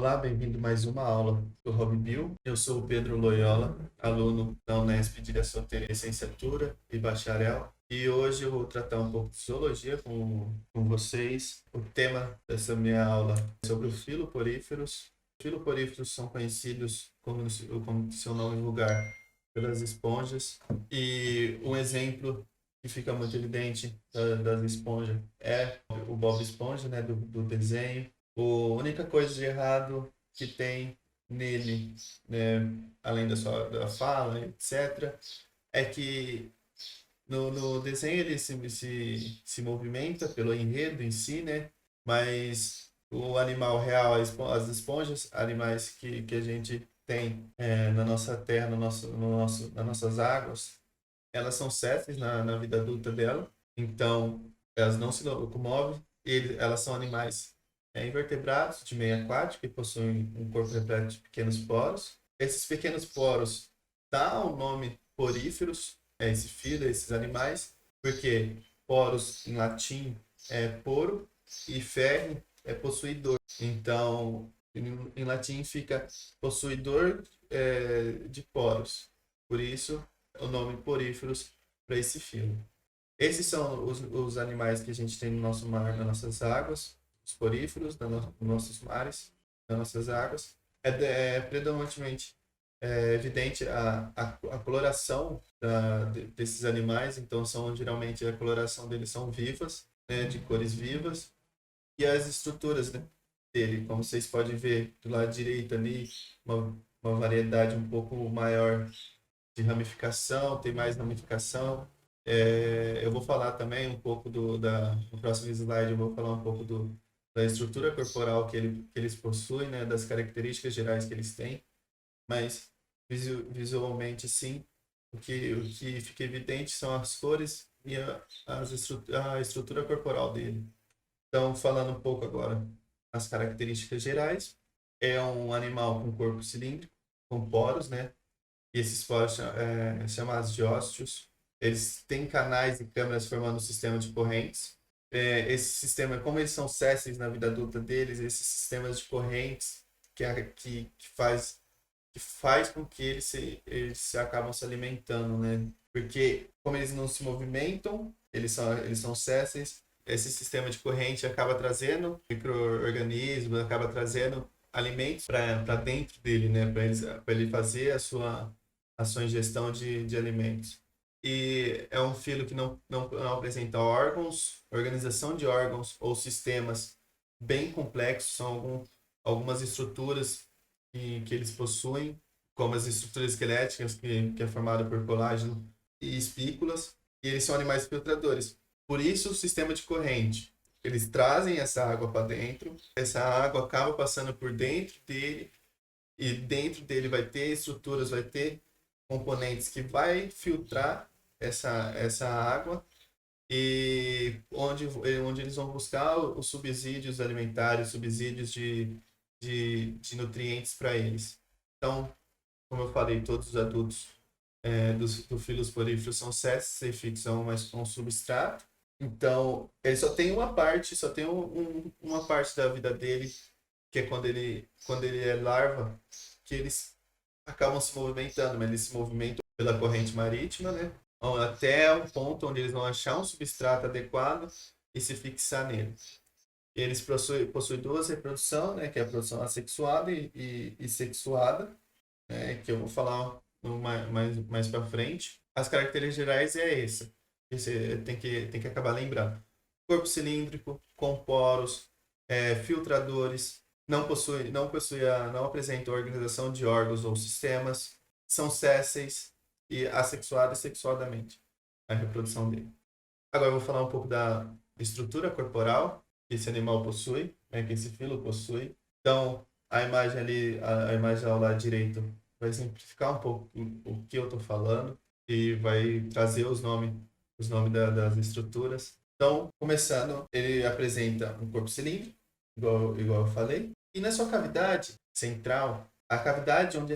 Olá, bem-vindo a mais uma aula do HobbyBuild. Eu sou o Pedro Loyola, aluno da Unesp de Licenciatura e Bacharel. E hoje eu vou tratar um pouco de zoologia com vocês. O tema dessa minha aula é sobre os filoporíferos. Os filoporíferos são conhecidos, como seu nome vulgar, pelas esponjas. E um exemplo que fica muito evidente das esponjas é o Bob Esponja, né, do desenho. A única coisa de errado que tem nele, né, além da fala, etc., é que no desenho ele se movimenta pelo enredo em si, né? Mas o animal real, as esponjas, animais que a gente tem na nossa terra, nas nossas águas, elas são sésseis na vida adulta dela, então elas não se locomovem, elas são animais invertebrados de meio aquático que possuem um corpo repleto de pequenos poros. Esses pequenos poros dão o nome poríferos a esse filo, a esses animais, porque poros em latim é poro e ferre é possuidor. Então, em latim fica possuidor de poros. Por isso, o nome poríferos para esse filo. Esses são os animais que a gente tem no nosso mar, nas nossas águas, os poríferos, nos nossos mares, nas nossas águas. É predominantemente evidente a coloração desses animais, então geralmente a coloração deles são vivas, né, de cores vivas, e as estruturas, né, dele, como vocês podem ver do lado direito ali, uma variedade um pouco maior de ramificação, tem mais ramificação. Eu vou falar também um pouco no próximo slide, eu vou falar um pouco da estrutura corporal que eles possuem, né, das características gerais que eles têm, mas visualmente, sim, o que fica evidente são as cores e a estrutura corporal dele. Então, falando um pouco agora as características gerais, é um animal com corpo cilíndrico, com poros, né? E esses poros são chamados de ósteos. Eles têm canais e câmeras formando um sistema de correntes. Esse sistema, como eles são sésseis na vida adulta deles, esses sistemas de correntes que faz com que eles se acabam se alimentando, né? Porque como eles não se movimentam, eles são sésseis, esse sistema de corrente acaba trazendo micro-organismos, acaba trazendo alimentos para dentro dele, né? Para ele fazer a sua ingestão de alimentos. E é um filo que não apresenta órgãos, organização de órgãos ou sistemas bem complexos, são algumas estruturas que eles possuem, como as estruturas esqueléticas, que é formada por colágeno e espículas, e eles são animais filtradores. Por isso, o sistema de corrente. Eles trazem essa água para dentro, essa água acaba passando por dentro dele, e dentro dele vai ter estruturas, vai ter componentes que vai filtrar essa água e onde eles vão buscar os subsídios alimentares, subsídios de nutrientes para eles. Então, como eu falei, todos os adultos do filos poríferos são césseis e fixam um substrato. Então, ele só tem uma parte, só tem uma parte da vida dele, que é quando ele é larva, que eles acabam se movimentando, mas eles se movimentam pela corrente marítima, né? Até o ponto onde eles vão achar um substrato adequado e se fixar nele. Eles possuem duas reproduções, né? Que é a produção assexuada e sexuada, né? Que eu vou falar mais para frente. As características gerais é essa. Você tem que acabar lembrando. Corpo cilíndrico, com poros, filtradores, não apresenta organização de órgãos ou sistemas, são sésseis e assexuados sexuadamente, a reprodução dele. Agora eu vou falar um pouco da estrutura corporal que esse animal possui, né, que esse filo possui. Então, a imagem ali, a imagem ao lado direito vai simplificar um pouco o que eu estou falando e vai trazer os nomes das estruturas. Então, começando, ele apresenta um corpo cilíndrico, igual eu falei, e na sua cavidade central, a cavidade onde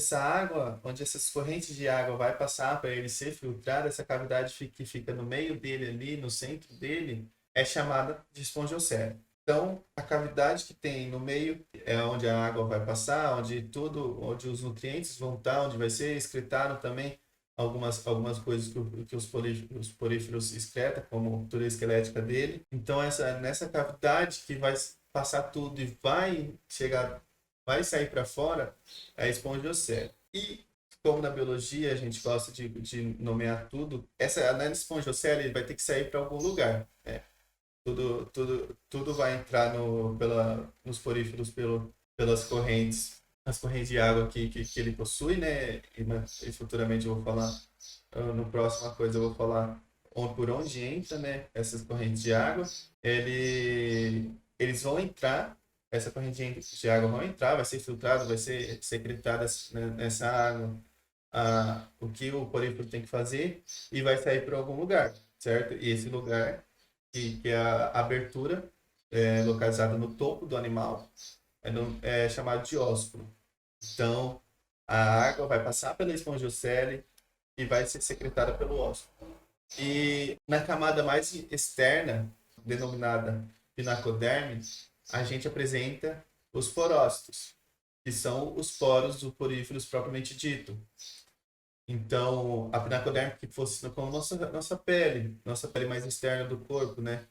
essas correntes de água vai passar para ele ser filtrado, essa cavidade que fica no meio dele ali, no centro dele, é chamada de espongiocele. Então, a cavidade que tem no meio é onde a água vai passar, onde os nutrientes vão estar, onde vai ser excretado também algumas coisas que os poríferos excretam, como a estrutura esquelética dele. Então, nessa cavidade que vai passar tudo e vai sair para fora, é a espongiocele. E como na biologia a gente gosta de nomear tudo, na espongiocele vai ter que sair para algum lugar, né? Tudo vai entrar nos poríferos pelas correntes, as correntes de água que ele possui, né? E futuramente eu vou falar, no próximo coisa eu vou falar por onde entra, né? Essas correntes de água. Eles vão entrar, essa corrente de água vai entrar, vai ser filtrada, vai ser secretada nessa água, o que o porífero tem que fazer e vai sair para algum lugar, certo? E esse lugar que é a abertura, localizada no topo do animal, é chamado de ósculo. Então, a água vai passar pela espongiocele e vai ser secretada pelo ósculo. E na camada mais externa, denominada pinacoderme, a gente apresenta os porócitos, que são os poros do poríferos propriamente dito. Então, a pinacoderme que fosse como nossa pele mais externa do corpo, né?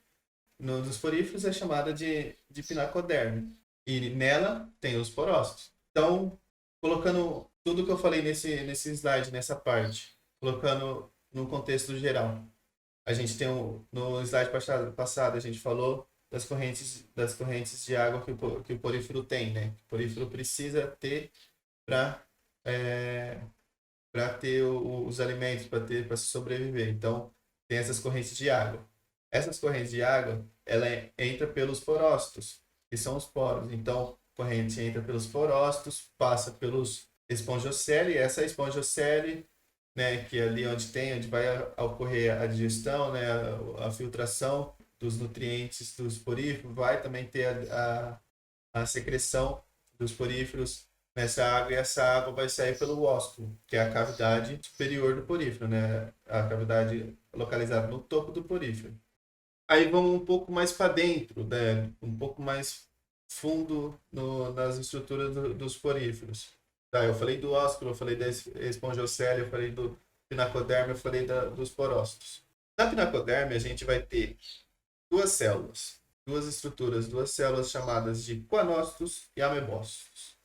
Nos poríferos é chamada de pinacoderme. E nela tem os porócitos. Então, colocando tudo que eu falei nesse slide, nessa parte, colocando no contexto geral. A gente tem no slide passado a gente falou das correntes de água que o porífero tem, né? Que o porífero precisa ter para ter os alimentos, para sobreviver. Então, tem essas correntes de água. Essas correntes de água, ela entra pelos porócitos, que são os poros. Então, a corrente entra pelos porócitos, passa pelos espongiocele, e essa espongiocele, né, que é ali onde vai ocorrer a digestão, né, a filtração dos nutrientes dos poríferos, vai também ter a secreção dos poríferos nessa água, e essa água vai sair pelo ósculo, que é a cavidade superior do porífero, né? A cavidade localizada no topo do porífero. Aí vamos um pouco mais para dentro, né? Um pouco mais fundo nas estruturas dos poríferos. Tá, eu falei do ósculo, eu falei da espongiocele, eu falei do pinacoderme, eu falei dos porócitos. Na pinacoderme a gente vai ter duas células, duas células chamadas de coanócitos e amebócitos.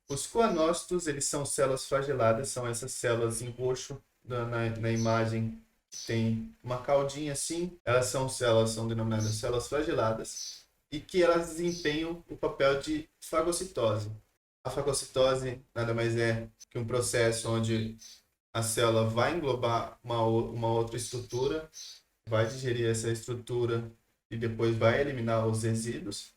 Os coanócitos, eles são células flageladas, são essas células em roxo na imagem, que tem uma caudinha assim. Elas são denominadas células flageladas e que elas desempenham o papel de fagocitose. A fagocitose nada mais é que um processo onde a célula vai englobar uma outra estrutura, vai digerir essa estrutura e depois vai eliminar os resíduos,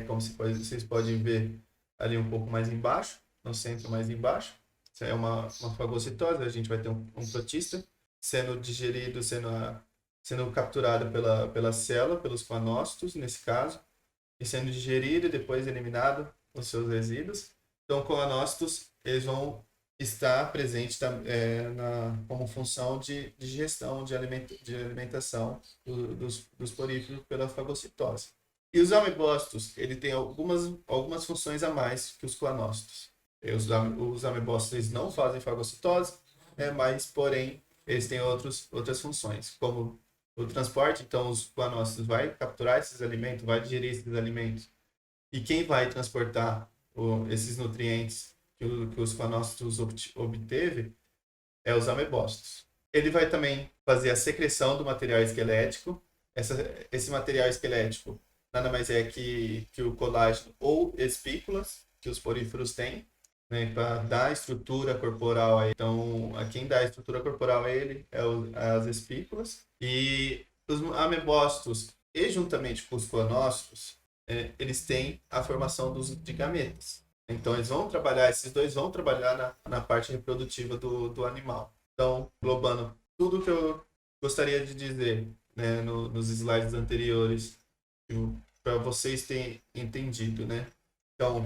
como vocês podem ver ali um pouco mais embaixo, no centro mais embaixo. Isso é uma fagocitose, a gente vai ter um protista sendo digerido, sendo capturado pela célula, pelos coanócitos, nesse caso, e sendo digerido e depois eliminado os seus resíduos. Então, coanócitos, eles vão estar presentes como função de digestão, de alimentação dos poríferos pela fagocitose. E os amebócitos, ele tem algumas funções a mais que os coanócitos. Os amebócitos eles não fazem fagocitose, né, mas, porém, eles têm outras funções, como o transporte. Então, os coanócitos vai capturar esses alimentos, vai digerir esses alimentos. E quem vai transportar esses nutrientes que os coanócitos obteve é os amebócitos. Ele vai também fazer a secreção do material esquelético. Esse material esquelético nada mais é que o colágeno ou espículas que os poríferos têm, né, para dar estrutura corporal a ele. Então, quem dá a estrutura corporal a ele as espículas. E os amebócitos, e juntamente com os coanócitos, eles têm a formação de gametas. Então, esses dois vão trabalhar na parte reprodutiva do animal. Então, globando tudo que eu gostaria de dizer, né, nos slides anteriores, para vocês terem entendido, né? Então,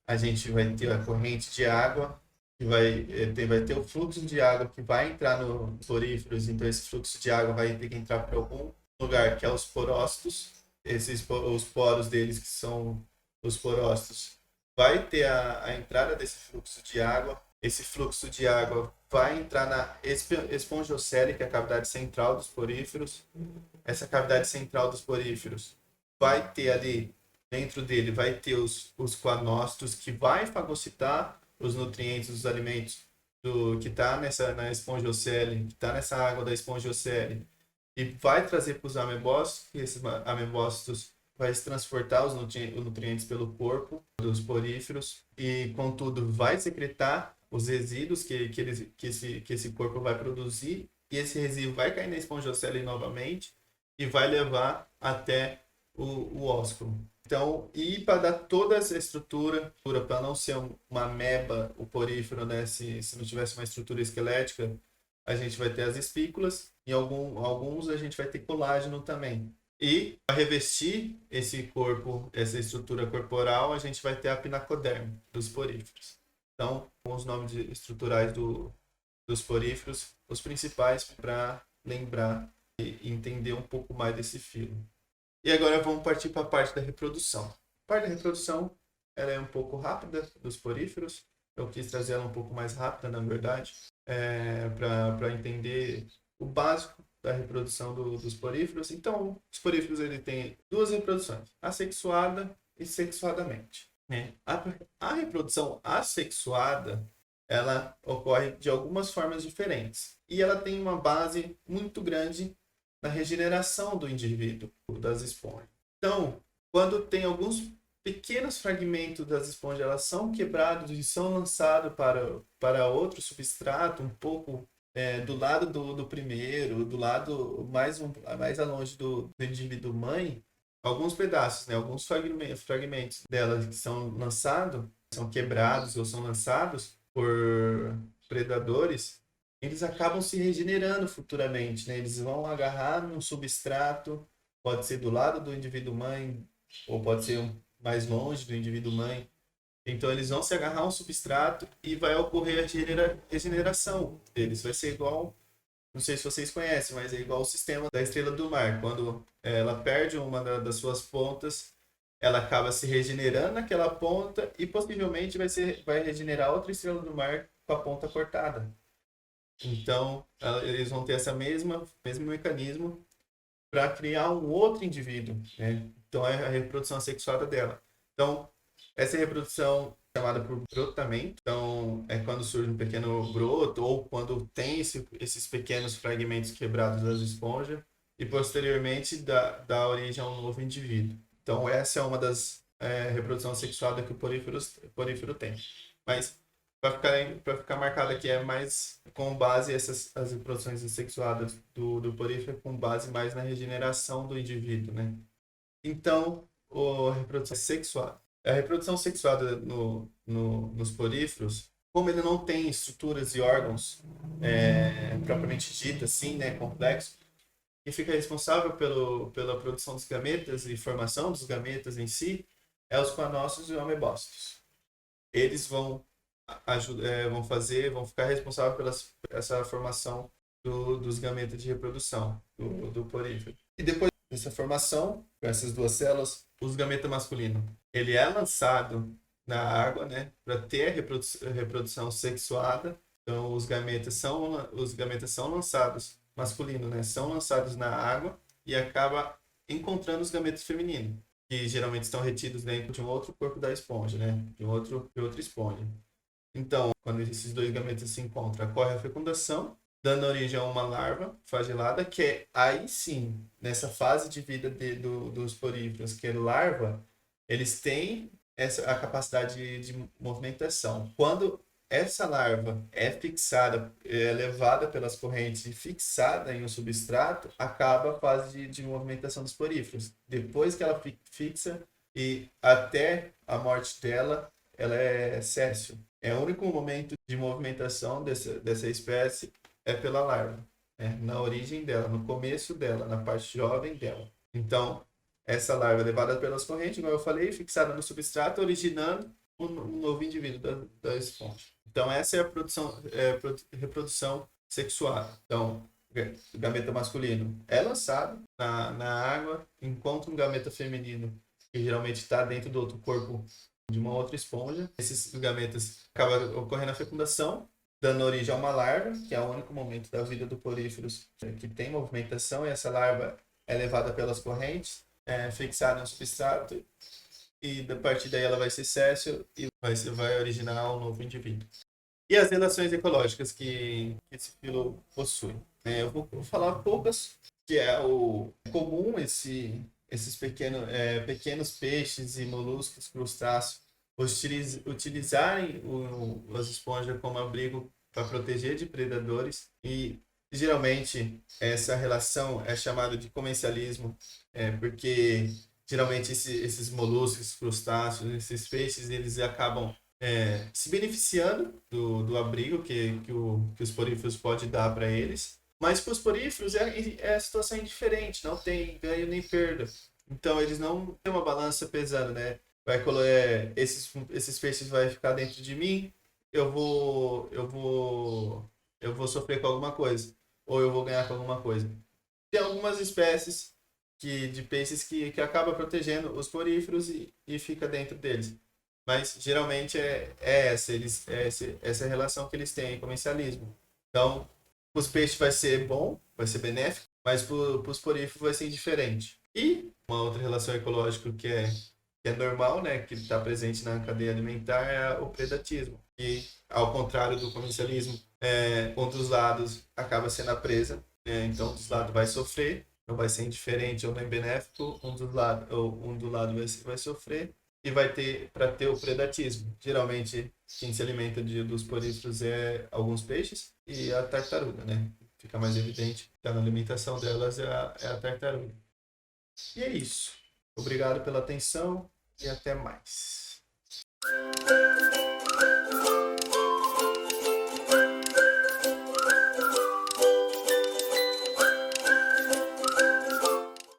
a gente vai ter a corrente de água, que vai ter o fluxo de água que vai entrar no poríferos. Então, esse fluxo de água vai ter que entrar para algum lugar, que é os porócitos. os poros deles, que são os porócitos, vai ter a entrada desse fluxo de água. Esse fluxo de água vai entrar na espongiocele, que é a cavidade central dos poríferos. Essa cavidade central dos poríferos vai ter ali, dentro dele, vai ter os coanócitos, que vai fagocitar os nutrientes dos alimentos que está na espongiocele, que está nessa água da espongiocele, e vai trazer para os amebócitos, e esses amebócitos vai transportar os nutrientes pelo corpo dos poríferos e, contudo, vai secretar os resíduos que esse corpo vai produzir, e esse resíduo vai cair na espongiocele novamente e vai levar até o ósculo. Então, e para dar toda essa estrutura, para não ser uma ameba, o porífero, né, se não tivesse uma estrutura esquelética, a gente vai ter as espículas, e alguns a gente vai ter colágeno também. E para revestir esse corpo, essa estrutura corporal, a gente vai ter a pinacoderme dos poríferos. Então, com os nomes estruturais dos poríferos, os principais para lembrar e entender um pouco mais desse filo. E agora vamos partir para a parte da reprodução. A parte da reprodução ela é um pouco rápida dos poríferos. Eu quis trazer ela um pouco mais rápida, na verdade, para entender o básico da reprodução dos poríferos. Então, os poríferos ele tem duas reproduções, assexuada e sexuadamente. Né? A reprodução assexuada ela ocorre de algumas formas diferentes e ela tem uma base muito grande na regeneração do indivíduo, das esponjas. Então, quando tem alguns pequenos fragmentos das esponjas, elas são quebrados e são lançados para outro substrato, um pouco do lado do primeiro, do lado mais longe do indivíduo mãe, alguns pedaços, né, alguns fragmentos delas que são lançados, são quebrados ou são lançados por predadores, eles acabam se regenerando futuramente, né? Eles vão agarrar num substrato, pode ser do lado do indivíduo mãe, ou pode ser mais longe do indivíduo mãe. Então eles vão se agarrar a um substrato e vai ocorrer a regeneração deles. Vai ser igual, não sei se vocês conhecem, mas é igual o sistema da estrela do mar. Quando ela perde uma das suas pontas, ela acaba se regenerando naquela ponta e possivelmente vai regenerar outra estrela do mar com a ponta cortada. Então, eles vão ter mesmo mecanismo para criar um outro indivíduo, né? Então, é a reprodução assexuada dela. Então, essa reprodução é chamada por brotamento. Então, é quando surge um pequeno broto ou quando tem esses pequenos fragmentos quebrados das esponjas e, posteriormente, dá origem a um novo indivíduo. Então, essa é uma das reprodução assexuada que o porífero tem. Mas para ficar marcado aqui é mais com base as reproduções assexuadas do porífero com base mais na regeneração do indivíduo, né? Então, a reprodução sexuada nos poríferos, como ele não tem estruturas e órgãos propriamente dita, assim, né, complexo, quem fica responsável pela produção dos gametas e formação dos gametas em si é os coanócitos e os amebócitos. Eles vão vão ficar responsáveis pela essa formação dos gametas de reprodução do porífero. E depois dessa formação, com essas duas células, os gametas masculinos, ele é lançado na água, né, para ter a reprodução sexuada. Então, os gametas são lançados, masculinos, né, são lançados na água e acaba encontrando os gametas femininos, que geralmente estão retidos dentro de um outro corpo da esponja, né, de outra esponja. Então, quando esses dois gametas se encontram, ocorre a fecundação, dando origem a uma larva flagelada, que é aí sim, nessa fase de vida dos poríferos, que é larva, eles têm a capacidade de movimentação. Quando essa larva é fixada, é levada pelas correntes e fixada em um substrato, acaba a fase de movimentação dos poríferos. Depois que ela fixa e até a morte dela, ela é séssil. É o único momento de movimentação dessa espécie é pela larva, né? Na origem dela, no começo dela, na parte jovem dela. Então, essa larva é levada pelas correntes, como eu falei, fixada no substrato, originando um novo indivíduo da esponja. Então, essa é a reprodução sexuada. Então, o gameta masculino é lançado na água, encontra um gameta feminino que geralmente está dentro do outro corpo de uma outra esponja. Esses gametas acabam ocorrendo a fecundação, dando origem a uma larva, que é o único momento da vida do poríferos que tem movimentação, e essa larva é levada pelas correntes, fixada no substrato, e a partir daí ela vai ser séssil e vai originar um novo indivíduo. E as relações ecológicas que esse filo possui. Eu vou falar poucas, que é o comum esses pequenos peixes e moluscos crustáceos utilizarem as esponjas como abrigo para proteger de predadores, e geralmente essa relação é chamada de comercialismo, porque geralmente esses moluscos, crustáceos, esses peixes, eles acabam se beneficiando do abrigo que os poríferos podem dar para eles. Mas para os poríferos a situação é indiferente, não tem ganho nem perda. Então eles não têm uma balança pesando, né? Esses peixes vai ficar dentro de mim, eu vou sofrer com alguma coisa, ou eu vou ganhar com alguma coisa. Tem algumas espécies de peixes que acaba protegendo os poríferos e fica dentro deles. Mas geralmente essa relação que eles têm, comercialismo. Então, os peixes vai ser bom, vai ser benéfico, mas para os poríferos vai ser indiferente. E uma outra relação ecológica que é normal, né, que está presente na cadeia alimentar, é o predatismo. E, ao contrário do comercialismo, um dos lados acaba sendo a presa, então um dos lados vai sofrer, não vai ser indiferente ou nem benéfico, um do lado vai sofrer e vai ter para ter o predatismo. Geralmente, quem se alimenta dos poríferos é alguns peixes e a tartaruga, né? Fica mais evidente que na alimentação delas é a tartaruga. E é isso. Obrigado pela atenção e até mais.